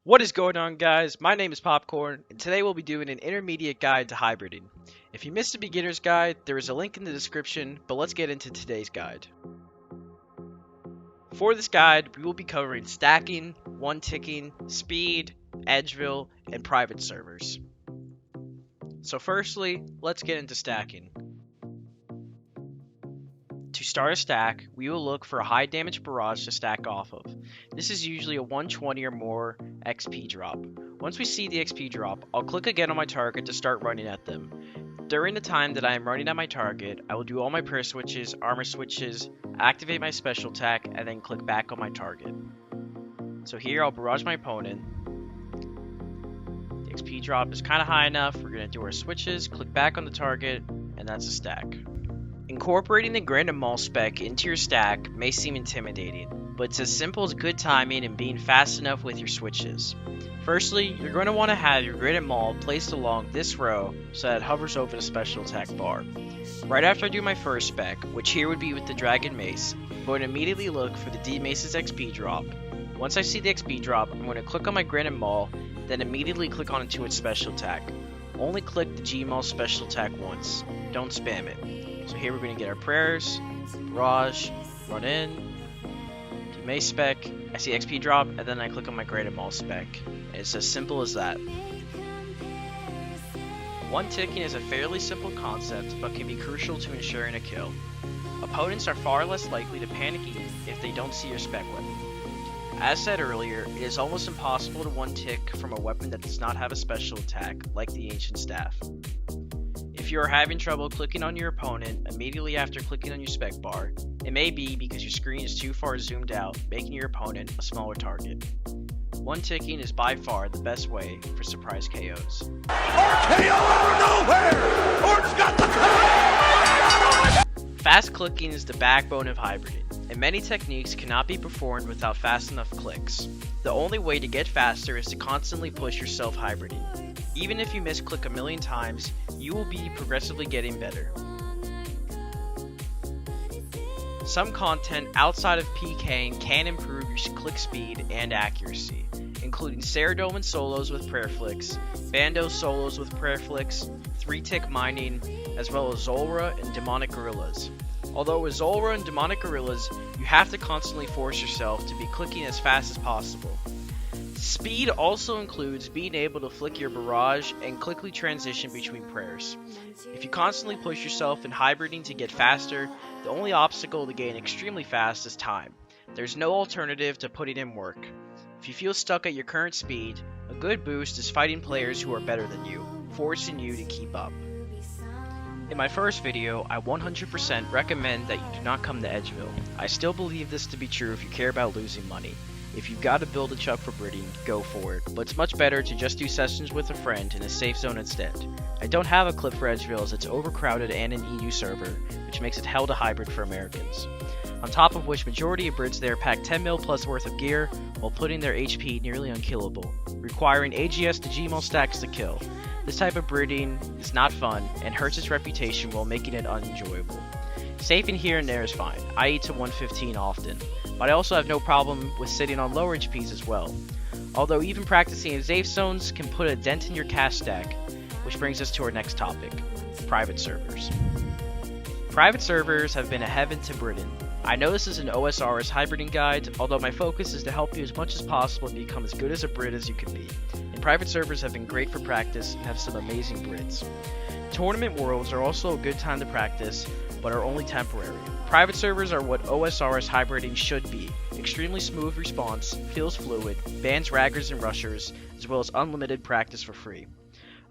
What is going on, guys? My name is Popcorn, and today we'll be doing an intermediate guide to hybriding. If you missed the beginner's guide, there is a link in the description, but let's get into today's guide. For this guide, we will be covering stacking, one-ticking, speed, edgeville, and private servers. So firstly, let's get into stacking. To start a stack, we will look for a high damage barrage to stack off of. This is usually a 120 or more XP drop. Once we see the XP drop, I'll click again on my target to start running at them. During the time that I am running at my target, I will do all my prayer switches, armor switches, activate my special attack, and then click back on my target. So here I'll barrage my opponent. The XP drop is kind of high enough. We're going to do our switches, click back on the target, and that's a stack. Incorporating the Grand Mall spec into your stack may seem intimidating, but it's as simple as good timing and being fast enough with your switches. Firstly, you're going to want to have your Grand Mall placed along this row so that it hovers over the special attack bar. Right after I do my first spec, which here would be with the Dragon Mace, I'm going to immediately look for the D Mace's XP drop. Once I see the XP drop, I'm going to click on my Grand Mall, then immediately click on into its special attack. Only click the G Mall special attack once, don't spam it. So here we're going to get our prayers, barrage, run in, do Mace spec, I see XP drop, and then I click on my Greater Mall spec. And it's as simple as that. One ticking is a fairly simple concept, but can be crucial to ensuring a kill. Opponents are far less likely to panic if they don't see your spec weapon. As said earlier, it is almost impossible to one tick from a weapon that does not have a special attack, like the Ancient Staff. If you are having trouble clicking on your opponent immediately after clicking on your spec bar, it may be because your screen is too far zoomed out, making your opponent a smaller target. One ticking is by far the best way for surprise KOs. RKO out of nowhere! Orc's got the Fast clicking is the backbone of hybriding, and many techniques cannot be performed without fast enough clicks. The only way to get faster is to constantly push yourself hybriding. Even if you misclick a million times, you will be progressively getting better. Some content outside of PKing can improve your click speed and accuracy, including Ceradome solos with prayer flicks, Bando solos with prayer flicks, 3-tick mining, as well as Zulrah and Demonic Gorillas. Although with Zulrah and Demonic Gorillas, you have to constantly force yourself to be clicking as fast as possible. Speed also includes being able to flick your barrage and quickly transition between prayers. If you constantly push yourself in hybriding to get faster, the only obstacle to getting extremely fast is time. There's no alternative to putting in work. If you feel stuck at your current speed, a good boost is fighting players who are better than you, forcing you to keep up. In my first video, I 100% recommend that you do not come to Edgeville. I still believe this to be true if you care about losing money. If you've got to build a chuck for breeding, go for it, but it's much better to just do sessions with a friend in a safe zone instead. I don't have a clip for Edgeville as it's overcrowded and an EU server, which makes it hell to hybrid for Americans. On top of which, majority of Brits there pack 10 mil plus worth of gear while putting their HP nearly unkillable, requiring AGS to Gmail stacks to kill. This type of breeding is not fun and hurts its reputation while making it unenjoyable. Safing here and there is fine, I eat to 115 often, but I also have no problem with sitting on lower HPs as well. Although even practicing in safe zones can put a dent in your cash stack, which brings us to our next topic, private servers. Private servers have been a heaven to Britain. I know this is an Osrs hybriding guide, although my focus is to help you as much as possible and become as good as a Brit as you can be. And private servers have been great for practice and have some amazing Brits. Tournament worlds are also a good time to practice, but are only temporary. Private servers are what Osrs hybriding should be. Extremely smooth response, feels fluid, bans raggers and rushers, as well as unlimited practice for free.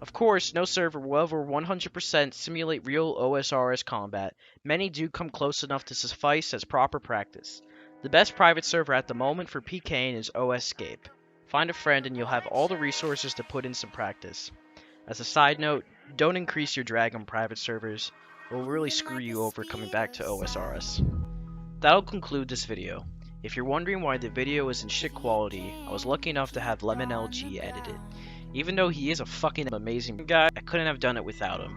Of course, no server will ever 100% simulate real Osrs combat. Many do come close enough to suffice as proper practice. The best private server at the moment for PKing is OScape. Find a friend and you'll have all the resources to put in some practice. As a side note, don't increase your drag on private servers. It will really screw you over coming back to Osrs. That'll conclude this video. If you're wondering why the video is in shit quality, I was lucky enough to have Lemon LG edit it. Even though he is a fucking amazing guy, I couldn't have done it without him.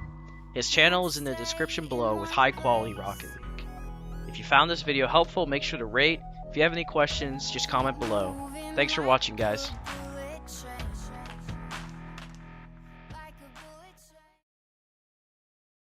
His channel is in the description below with high quality Rocket League. If you found this video helpful, make sure to rate. If you have any questions, just comment below. Thanks for watching, guys.